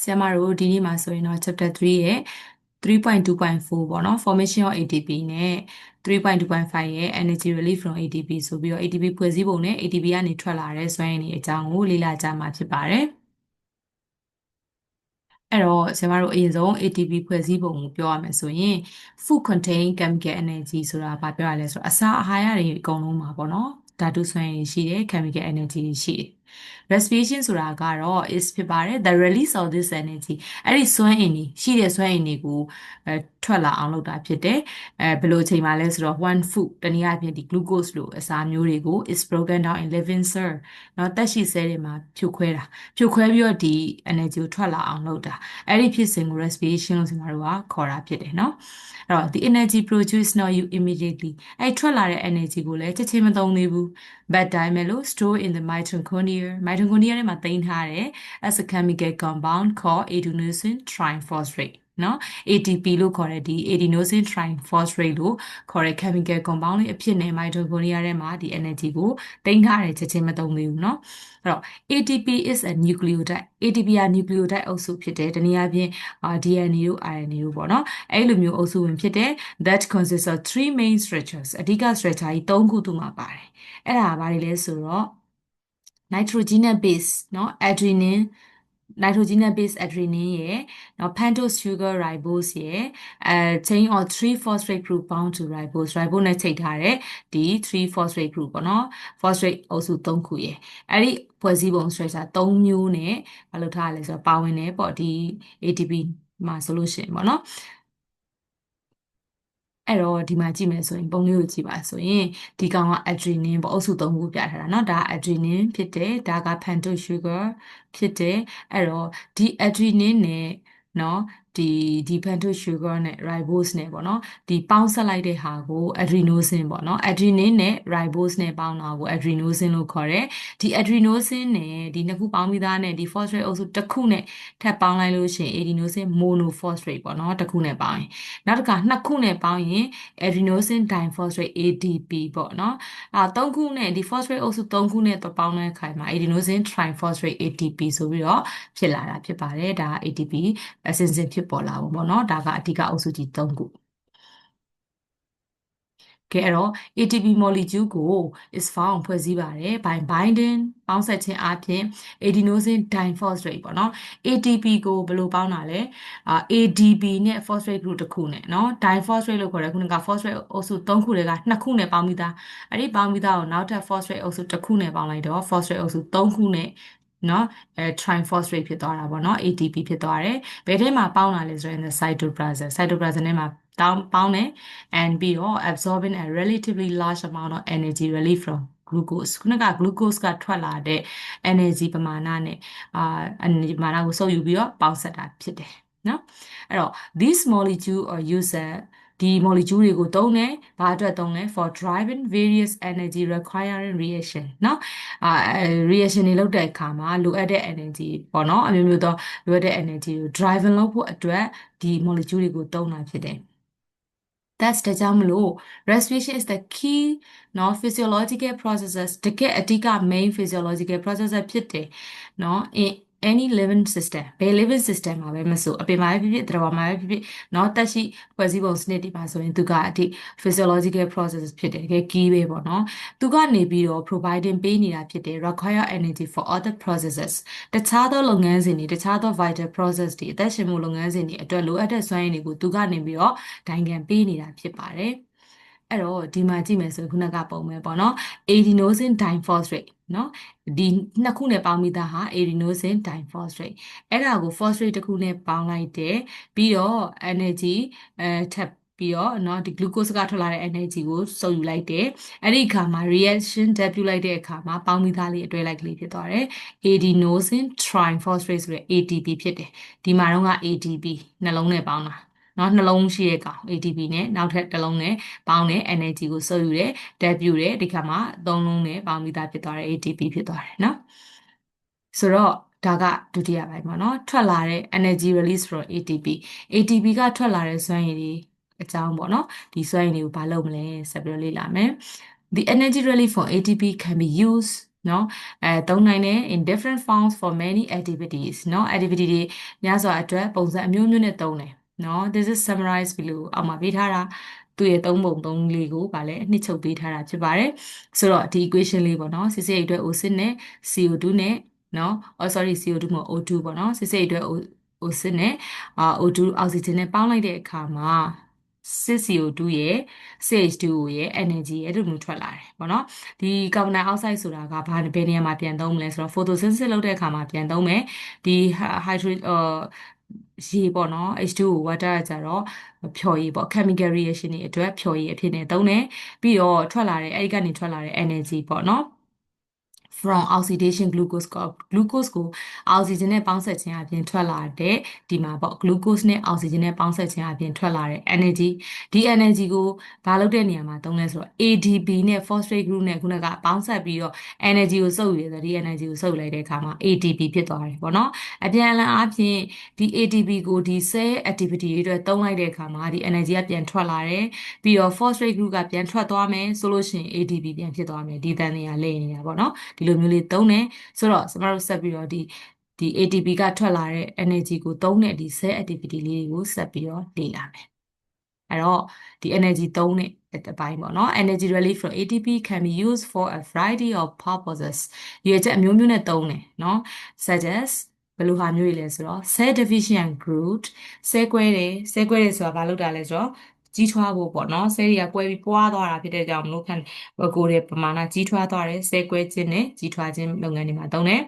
ဆရာမတို့ဒီနေ့မှာဆိုရင်တော့ chapter 3ရဲ့3.2.4 ပေါ့နော် formation of ATP နဲ့3.2.5ရဲ့ energy relief from ATP ဆိုပြီးတော့ ATP ဖွဲ့စည်းပုံနဲ့ ATP ကနေထွက်လာတဲ့စွမ်းအင်တွေအကြောင်းကိုလေ့လာကြမှာဖြစ်ပါတယ်အဲ့တော့ဆရာမတို့အရင်ဆုံး ATP ဖွဲ့စည်းပုံကိုပြောရမယ်ဆိုရင် food contain chemical energy ဆိုတာဘာပြောရလဲဆိုတော့အစာအာဟာရတွေအကုန်လုံးမှာပေါ့နော်ဓာတုစွမ်းအင်ရှိတယ် chemical energy ရှိတယ် respiration ဆိုတာကတော့ is ဖြစ်ပါတယ် the release of this energy အဲ့ဒီစွမ်းအင်တွေရှိတဲ့စွမ်းအင်တွေကိုထွက်လာအောင်လုပ်တာဖြစ်တယ်ဘယ်လိုအချိန်မှလဲဆိုတော့ one food တနည်းအားဖြင့်ဒီ glucose လို့အစာမျိုးတွေကို is broken down in living cell เนาะတက်ရှိ cell တွေမှာဖြိုခွဲပြီးတော့ဒီ energy ကိုထွက်လာအောင်လုပ်တာအဲ့ဒီဖြစ်စဉ်ကို respiration လို့ကျွန်တော်တို့ကခေါ်တာဖြစ်တယ်เนาะအဲ့တော့ the energy produced not you immediately အဲ့ထွက်လာတဲ့ energy ကိုလည်းချက်ချင်းမသုံးသေးဘူး but ဒါပေမဲ့လို့ store in the mitochondria ထဲမှာသိမ်းထားတယ် as a chemical compound called adenosine triphosphate เนาะ ATP လို့ခေါ်တဲ့ဒီ adenosine triphosphate လို့ခေါ်တဲ့ chemical compound လေးအဖြစ်နဲ့ mitochondria ထဲမှာဒီ energy ကိုသိမ်းထားတယ်ချက်ချင်းမသုံးသေးဘူးเนาะအဲ့တော့ ATP is a nucleotide ATP က nucleotide အုပ်စုဖြစ်တယ်တနည်းအားဖြင့် DNA တို့ RNA တို့ပေါ့နော်အဲ့လိုမျိုးအုပ်စုဝင်ဖြစ်တယ် that consists of three main structures အဓိက structure ကြီး၃ခုသူမှာပါတယ်အဲ့ဒါဘာတွေလဲဆိုတော့ nitrogenous base เนาะ adenine nitrogenous base adenine ရယ်เนาะ pentose sugar ribose ရယ်chain of 3 phosphate group bound to ribose နဲ့ချိန်ထားတဲ့ဒီ 3 phosphate group ပေါ့เนาะ phosphate အုပ်စု3ခုရယ်အဲ့ဒီဖွဲ့စည်းပုံ structure 3မျိုးနဲ့မလုပ်ထားရလဲဆိုတော့ပါဝင်တယ်ပေါ့ဒီ ATP မှာဆိုလို့ရှိရင်ပေါ့เนาะအဲ့တော့ဒီမှာကြည့်မယ်ဆိုရင်ပုံလေးကိုကြည့်ပါဆိုရင်ဒီကောင်က adenine ပေါ့အုပ်စု3ခုပြထားတာเนาะဒါ adenine ဖြစ်တယ်ဒါက pentose sugar ဖြစ်တယ်အဲ့တော့ဒီ adenine နဲ့เนาะဒီ pentose sugar နဲ့ ribose နဲ့ပေါ့เนาะဒီပေါင်းဆက်လိုက်တဲ့ဟာကို adenosine ပေါ့เนาะ adenine နဲ့ ribose နဲ့ပေါင်းတာကို adenosine လို့ခေါ်တယ်ဒီ adenosine နဲ့ဒီနှစ်ခုပေါင်းပြီးသားနဲ့ဒီ phosphate အုပ်စုတစ်ခုနဲ့ထပ်ပေါင်းလိုက်လို့ရှိရင် adenosine monophosphate ပေါ့เนาะတစ်ခုနဲ့ပေါင်းရင်နောက်တစ်ခါနှစ်ခုနဲ့ပေါင်းရင် adenosine diphosphate ADP ပေါ့เนาะသုံးခုနဲ့ဒီ phosphate အုပ်စုသုံးခုနဲ့ပေါင်းတဲ့အခါမှာ adenosine triphosphate ATP ဆိုပြီးတော့ဖြစ်လာတာဖြစ်ပါတယ်ဒါ ATP အစဉ်စဉ်ဖြစ်ပေါ်လာပုံပေါ့เนาะဒါကအဓိကအုပ်စုကြီး၃ခုကဲအဲ့တော့ ATP molecule ကို is found ဖွဲ့စည်းပါတယ် by binding ပေါင်းဆက်ခြင်းအပြင် adenosine diphosphate ပေါ့နော် ATP ကိုဘယ်လိုပေါင်းတာလဲADP နဲ့ phosphate group တစ်ခုနဲ့เนาะ diphosphate လို့ခေါ်တဲ့ခုနက phosphate အုပ်စု3ခုတွေက2ခုနဲ့ပေါင်းပြီးသားအဲ့ဒီပေါင်းပြီးသားကိုနောက်ထပ် phosphate အုပ်စုတစ်ခုနဲ့ပေါင်းလိုက်တော့ phosphate အုပ်စု3ခုနဲ့เนาะtriphosphate ဖြစ်သွားတာပေါ့เนาะ ATP ဖြစ်သွားတယ်ဘယ်ထဲမှာပေါင်းတာလဲဆိုရင် cytoplasm ထဲမှာပေါင်းတယ် and ပြီးတော့ absorbing a relatively large amount of energy relief from glucose ခုနက glucose ကထွက်လာတဲ့ energy ပမာဏနဲ့energy ပမာဏကိုစုပ်ယူပြီးတော့ပေါင်းစပ်တာဖြစ်တယ်နော်အဲ့တော့ this molecule or user ဒီ molecule တွေကိုသုံးတယ်ဘာအတွက်သုံးလဲ for driving various energy requiring reaction เนาะreaction တွေလုပ်တဲ့အခါမှာလိုအပ်တဲ့ energy ပေါ့เนาะအမျိုးမျိုးသောလိုအပ်တဲ့ energy ကို driving လုပ်ဖို့အတွက်ဒီ molecule တွေကိုသုံးတာဖြစ်တယ်that's ဒါကြောင့်မလို့ respiration is the key เนาะ physiological processes တကယ်အဓိက main physiological processes ဖြစ်တယ်เนาะ in any living system ဘယ် living system မှာပဲမဆိုအပြင်မှာပဲဖြစ်ဖြစ်တရဝမှာပဲဖြစ်ဖြစ်เนาะတက်ရှိဖွဲ့စည်းပုံစနစ်တွေပါဆိုရင်သူကအဓိ physiological processes ဖြစ်တယ်တကယ် key ပဲပေါ့เนาะသူကနေပြီးတော့ providing ပေးနေတာဖြစ်တယ် require energy for other processes တခြားသောလုပ်ငန်းစဉ်တွေတခြားသော vital process တွေအသက်ရှင်မှုလုပ်ငန်းစဉ်တွေအတွက်လိုအပ်တဲ့စွမ်းရည်တွေကိုသူကနေပြီးတော့ဒိုင်ခံပေးနေတာဖြစ်ပါတယ်အဲ့တော့ဒီမှာကြည့်မယ်ဆိုရင်ခုနကပုံပဲပေါ့နော် adenosine diphosphate နော်ဒီနှစ်ခုနဲ့ပေါင်းပြီးသားဟာ adenosine diphosphate အဲ့ဒါကို phosphate တစ်ခုနဲ့ပေါင်းလိုက်တယ်ပြီးတော့ energy ထပ်ပြီးတော့เนาะဒီ glucose ကထွက်လာတဲ့ energy ကိုစုပ်ယူလိုက်တယ်အဲ့ဒီအခါမှာ reaction တက်ပြုလိုက်တဲ့အခါမှာပေါင်းပြီးသားလေးအတွဲလိုက်ကလေးဖြစ်သွားတယ် adenosine triphosphate ဆိုတဲ့ ATP ဖြစ်တယ်ဒီမှာတော့က ATP နှလုံးနဲ့ပေါင်းတာနော်နှလုံးရှိတဲ့ကောင် ATP နဲ့နောက်ထပ်တစ်လုံးနဲ့ပေါင်းတဲ့ energy ကိုစုပ်ယူတယ်တက်ပြူတယ်ဒီခါမှာသုံးလုံးနဲ့ပေါင်းပြီးသားဖြစ်သွားတယ် ATP ဖြစ်သွားတယ်နော်ဆိုတော့ဒါကဒုတိယပိုင်းပေါ့နော်ထွက်လာတဲ့ energy release from ATP ကထွက်လာတဲ့စွမ်းရည်တွေအကြောင်းပေါ့နော်ဒီစွမ်းရည်တွေကိုဘာလုပ်မလဲဆက်ပြီးလေ့လာမယ်The energy release from ATP can be used နော်သုံးနိုင်တယ် in different forms for many activities နော် activity တွေများစွာအတွက်ပုံစံအမျိုးမျိုးနဲ့သုံးတယ်နော် this is summarize ပြီးလို့အောက်မှာပေးထားတာသူ့ရဲ့သုံးပုံသုံးလေးကိုဗာလဲအနှစ်ချုပ်ပေးထားတာဖြစ်ပါတယ်ဆိုတော့ဒီ equation လေးပေါ့နော် CCA အတွက် O6 နဲ့ CO2 နဲ့နော် sorry CO2 မဟုတ် O2 ပေါ့နော် CCA အတွက် O6 နဲ့O2 အောက်ဆီဂျင်နဲ့ပေါင်းလိုက်တဲ့အခါမှာ 6CO2 ရဲ့ CH2O ရဲ့ energy ရဲ့တို့မျိုးထွက်လာတယ်ပေါ့နော်ဒီကာဗွန်ဒိုင်အောက်ဆိုက်ဆိုတာကဘယ်နေရာမှာပြန်သုံးမလဲဆိုတော့ photosynthesis လုပ်တဲ့အခါမှာပြန်သုံးမယ်ဒီ hydro ရေပေါ့နော် H2O water ကကြတော့ဖြော်ရည်ပေါ့ chemical reaction တွေအတွက်ဖြော်ရည်အဖြစ်နဲ့သုံးတယ်ပြီးတော့ထွက်လာတဲ့အဲ့ဒီကနေထွက်လာတဲ့ energy ပေါ့နော် from oxidation glucose ကို glucose ကို oxygen နဲ့ပေါင်းစပ်ခြင်းအပြင်ထွက်လာတဲ့ဒီမှာပေါ့ glucose နဲ့ oxygen နဲ့ပေါင်းစပ်ခြင်းအပြင်ထွက်လာတဲ့ energy ဒီ energy ကိုဘာလုပ်တဲ့နေရာမှာသုံးလဲဆိုတော့ ADP နဲ့ phosphate group နဲ့ခုနကပေါင်းစပ်ပြီးတော့ energy ကိုစုပ်ယူရဆိုဒီ energy ကိုစုပ်လိုက်တဲ့အခါမှာ ATP ဖြစ်သွားတယ်ပေါ့နော်အပြန်အလှန်အားဖြင့်ဒီ ATP ကိုဒီ cell activity တွေအတွက်သုံးလိုက်တဲ့အခါမှာဒီ energy ကပြန်ထွက်လာတယ်ပြီးတော့ phosphate group ကပြန်ထွက်သွားမယ်ဆိုလို့ရှိရင် ATP ပြန်ဖြစ်သွားမယ်ဒီတန်တွေကလိမ့်နေတာပေါ့နော်ဒီလိုမျိုးလေးသုံးတယ်ဆိုတော့ကျမတို့ဆက်ပြီးတော့ဒီ ATP ကထွက်လာတဲ့ energy ကိုသုံးတဲ့ဒီ cell activity လေးတွေကိုဆက်ပြီးတော့လေ့လာမယ်အဲ့တော့ဒီ energy သုံးတဲ့အပိုင်းပေါ့နော် energy released from ATP can be used for a variety of purposes ရည်ချက်အမျိုးမျိုးနဲ့သုံးတယ်နော် such as ဘယ်လိုဟာမျိုးတွေလဲဆိုတော့ cell division and growth cell ကွဲတယ်ဆိုတာဘာလုပ်တာလဲဆိုတော့ကြီးထွားဖို့ပေါ့နော် cell တွေကကွဲပြီးပွားသွားတာဖြစ်တဲ့ကြောင့်မလို့ကိုယ်ရဲ့ပမာဏကြီးထွားသွားတယ် cell ကွဲခြင်းနဲ့ကြီးထွားခြင်းလုပ်ငန်းတွေမှာသုံးတယ်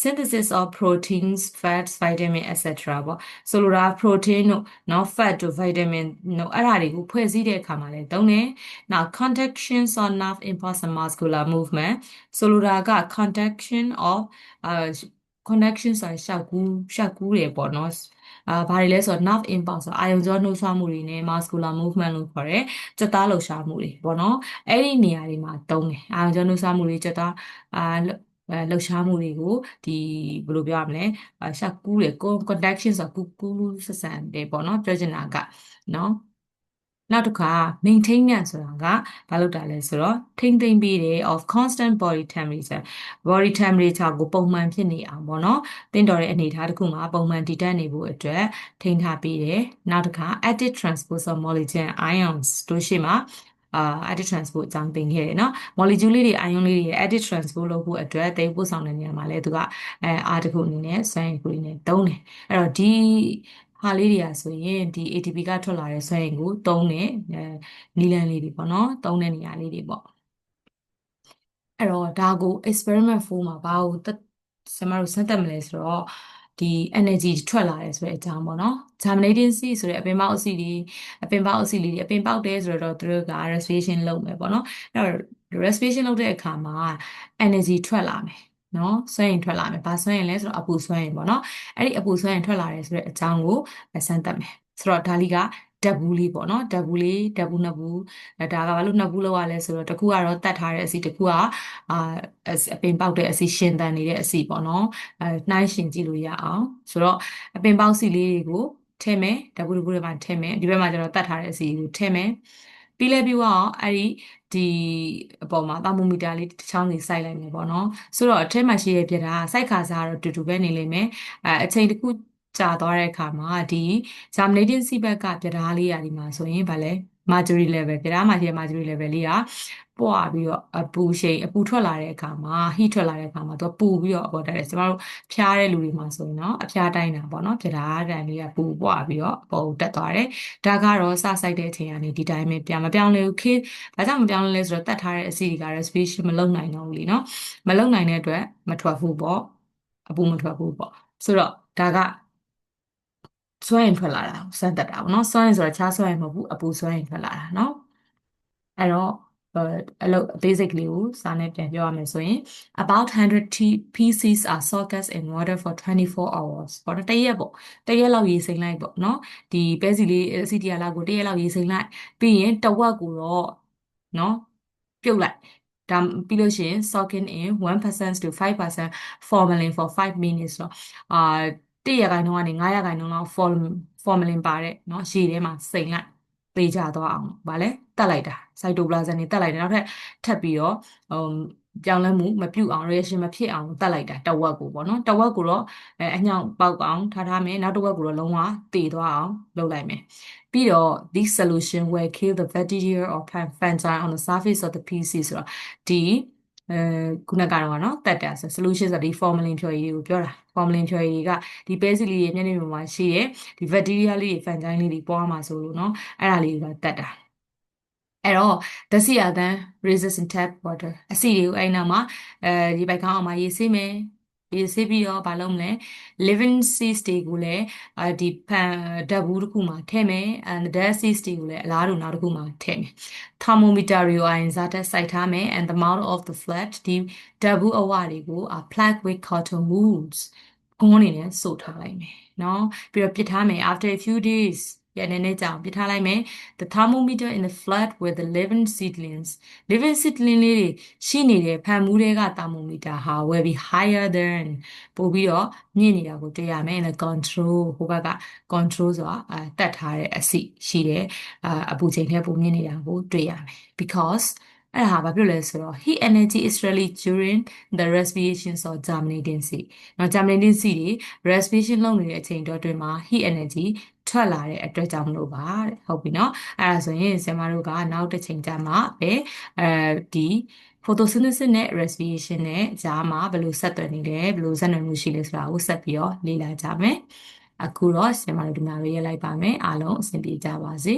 synthesis of proteins fats vitamin etc ပေါ့ဆိုလိုတာ protein တို့နော် fat တို့ vitamin တို့အဲ့ဒါတွေကိုဖွဲ့စည်းတဲ့အခါမှာလည်းသုံးတယ် now contractions or nerve impulse and muscular movement ဆိုလိုတာက contraction of connection ဆိုတာရှောက်ကူးတယ်ပေါ့နော်ဘာတွေလဲဆိုတော့ nerve impulse ဆိုအာယုံကြောနှိုးဆွမှုတွေနဲ့ muscular movement လို့ခေါ်တယ်ကြွက်သားလှုပ်ရှားမှုတွေပေါ့နော်အဲ့ဒီနေရာတွေမှာသုံးတယ်အာယုံကြောနှိုးဆွမှုတွေကြွက်သားလှုပ်ရှားမှုတွေကိုဒီဘယ်လိုပြောရမလဲရှောက်ကူးတယ် conduction ဆိုတာကူးဆက်ဆံတယ်ပေါ့နော်ပြောချင်တာကနော်နောက်တစ်ခါ maintenance ဆိုတာကဘာလုပ်တာလဲဆိုတော့ထိမ့်သိမ့်ပေးတယ် of constant body temperature ကိုပုံမှန်ဖြစ်နေအောင်ပေါ့နော်တင်းတော်တဲ့အနေအထားတစ်ခုမှာပုံမှန်တည်တတ်နေဖို့အတွက်ထိန်းထားပေးတယ်နောက်တစ်ခါ active transport of molecule ions တို့ရှိမှာactive transport အကြောင်းသင်ခဲ့တယ်เนาะ molecule လေးတွေ ion လေးတွေ active transport လုပ်ဖို့အတွက်တိတ်ပို့ဆောင်တဲ့နေရာမှာလဲသူကအားတစ်ခုအနေနဲ့စွမ်းရည်ကိုနေသုံးတယ်အဲ့တော့ဒီဟာလေးတွေကဆိုရင်ဒီ ATP ကထွက်လာတဲ့စွမ်းရည်ကိုသုံးတဲ့နီလန်လေးတွေပေါ့နော်သုံးတဲ့နေရာလေးတွေပေါ့အဲ့တော့ဒါကို experiment 4မှာဘာကိုဆရာမတို့စမ်းသပ်မလဲဆိုတော့ဒီ energy ထွက်လာတယ်ဆိုတဲ့အကြောင်းပေါ့နော် germinating seed ဆိုတဲ့အပင်ပေါက်အဆီလေးအပင်ပေါက်တယ်ဆိုတော့သူတို့က respiration လုပ်မယ်ပေါ့နော်အဲ့တော့ respiration လုပ်တဲ့အခါမှာ energy ထွက်လာမယ်နော်စွမ်းအင်ထွက်လာမယ်ဘာစွမ်းအင်လဲဆိုတော့အပူစွမ်းအင်ပေါ့နော်အဲ့ဒီအပူစွမ်းအင်ထွက်လာတယ်ဆိုတဲ့အကြောင်းကိုစမ်းသပ်မယ်ဆိုတော့ဒါလေးကဓာတ်ဘူးလေးပေါ့နော်ဓာတ်ဘူးနှစ်ဘူးဒါကဘာလို့နှစ်ဘူးလောက်ရလဲဆိုတော့တစ်ခုကတော့တတ်ထားတဲ့အစီတစ်ခုကအပင်ပေါက်တဲ့အစီရှင်သန်နေတဲ့အစီပေါ့နော်နှိုင်းရှင်ကြည့်လို့ရအောင်ဆိုတော့အပင်ပေါက်စီလေးတွေကိုထည့်မယ်ဓာတ်ဘူးတစ်ခုထဲမှာထည့်မယ်ဒီဘက်မှာကျတော့တတ်ထားတဲ့အစီကိုထည့်မယ်ပြီးလဲပြီးတော့အဲ့ဒီအပေါ်မှာသာမိုမီတာလေးတစ်ချောင်းစီစိုက်လိုက်မယ်ပေါ့နော်ဆိုတော့အထက်မှာရှိရပြတာစိုက်ခါစားတော့တူတူပဲနေလိမ့်မယ်အချိန်တစ်ခုကြာသွားတဲ့အခါမှာဒီ germinating seed bed ကပြတားလေးရာဒီမှာဆိုရင်ဗာလဲ mercury level ပြတားမှာရှိတဲ့ mercury level လေးကပွားပြီးတော့အပူထွက်လာတဲ့အခါမှာ heat ထွက်လာတဲ့အခါမှာသူကပူပြီးတော့ပေါ်တက်တယ်ကျမတို့ဖျားတဲ့လူတွေမှာဆိုရင်တော့အဖျားတိုင်းတာပေါ့နော်ပြတားတန်လေးကပူပွားပြီးတော့ပေါ်တက်သွားတယ်ဒါကတော့စစိုက်တဲ့အချိန်ကနေဒီတိုင်းပဲမပြောင်းလဲဘူးခေဘာကြောင့်မပြောင်းလဲဆိုတော့တတ်ထားတဲ့အစီတွေက respiration မလုပ်နိုင်တော့ဘူးလीနော်မလုပ်နိုင်တဲ့အတွက်မထွက်ဘူးပေါ့အပူမထွက်ဘူးပေါ့ဆိုတော့ဒါကစွမ်းအင်ထွက်လာတာစမ်းသပ်တာပေါ့နော်စွမ်းအင်ဆိုတာခြားစွမ်းအင်မဟုတ်ဘူးအပူစွမ်းအင်ထွက်လာတာနော်အဲ့တော့အလုပ်အသေးစိတ်ကလေးကိုစာနဲ့ပြန်ပြောရမယ်ဆိုရင် about 100 pieces are soaked in water for 24 hours ပေါ့နော်တစ်ရက်ပေါ့တစ်ရက်လောက်ရေစိမ်လိုက်ပေါ့နော်ဒီပဲစီလေးစီတီယာလောက်ကိုတစ်ရက်လောက်ရေစိမ်လိုက်ပြီးရင်တဝက်ကိုတော့နော်ပြုတ်လိုက်ဒါပြီးလို့ရှိရင် soaking in 1% to 5% formalin for 5 minutes တော့1%ကနေ9%လောက် formalin ပါတဲ့เนาะရေထဲမှာစိမ်လိုက်သေးကြသွားအောင်ဗာလဲတက်လိုက်တာ cytoplasm တွေတက်လိုက်တယ်နောက်ထပ်ပြီးတော့ ပြောင်းလဲမှုမပြုတ်အောင် reaction မဖြစ်အောင်တတ်လိုက်တာတဝက်ကိုပေါ့နော်တဝက်ကိုတော့အညောင်ပေါက်အောင်ထားမယ်နောက်တဝက်ကိုတော့လုံးဝတည်သွားအောင်လုပ်လိုက်မယ်ပြီးတော့ this solution will kill the bacteria or fungi on the surface of the PC ဆိုတော့ဒီအဲခုနကတော့နော်တက်တာဆို solution ဆိုဒီ formalin ဖြော်ရည်ကိုပြောတာ formalin ဖြော်ရည်ကဒီပဲစီလေးရဲ့မျက်နှာပြင်မှာရှိတဲ့ဒီ bacteria လေးတွေ fungi လေးတွေပွားမှာဆိုလို့နော်အဲ့ဒါလေးကတက်တာအဲ့တော့ ဓာတ်ဆီအသန်း resistant tap water အဆီတွေကိုအဲ့နောက်မှာဒီပိုက်ခေါင်းအောင်မှာရေးဆေးမယ်ရေးဆေးပြီးတော့မလုပ်မလဲ living seeds တွေကိုလည်းဒီဖန်ဓာတ်ဘူးတစ်ခုမှာထည့်မယ်ဓာတ် seeds တွေကိုလည်းအလားတူနောက်တစ်ခုမှာထည့်မယ် thermometer တွေကိုအရင်ဇာတ်စိုက်ထားမယ် and the mouth of the flat ဒီဓာတ်ဘူးအဝတွေကို plug with cotton wools ဂွန်းနေနဲ့စို့ထားလိုက်မယ်နော်ပြီးတော့ပြစ်ထားမယ် after a few days ရနေနေကြအောင်ပြစ်ထားလိုက်မယ် the thermometer in the flat with the living seedlings living seedling လေးတွေရှိနေတဲ့ဖန်မူးတွေက thermometer ဟာ will be higher than ပို့ပြီးတော့မြင့်နေတာကိုတွေ့ရမယ် and the control ဟိုဘက်က control ဆိုတာတတ်ထားတဲ့အဆင့်ရှိတယ်အပူချိန်နဲ့ပိုမြင့်နေတာကိုတွေ့ရမယ် because အဲ့ဒါဘာဖြစ်လဲဆိုတော့ heat energy is released during the respiration of germinating seed နော် germinating seed တွေ respiration လုပ်နေတဲ့အချိန်တော့တွင်မှာ heat energy ထွက်လာတဲ့အတွက်ကြောင့်မလို့ပါတဲ့ဟုတ်ပြီနော်အဲ့ဒါဆိုရင်ဆင်မတို့ကနောက်တစ်ချိန်ကျမှပဲဒီ photosynthesis နဲ့ respiration နဲ့ကြားမှာဘယ်လိုဆက်သွယ်နေလဲဘယ်လိုဆက်နွယ်မှုရှိလဲဆိုတာကိုဆက်ပြီးတော့လေ့လာကြမယ်အခုတော့ဆင်မတို့ဒီမှာရေးလိုက်ပါမယ်အားလုံးအဆင်ပြေကြပါစေ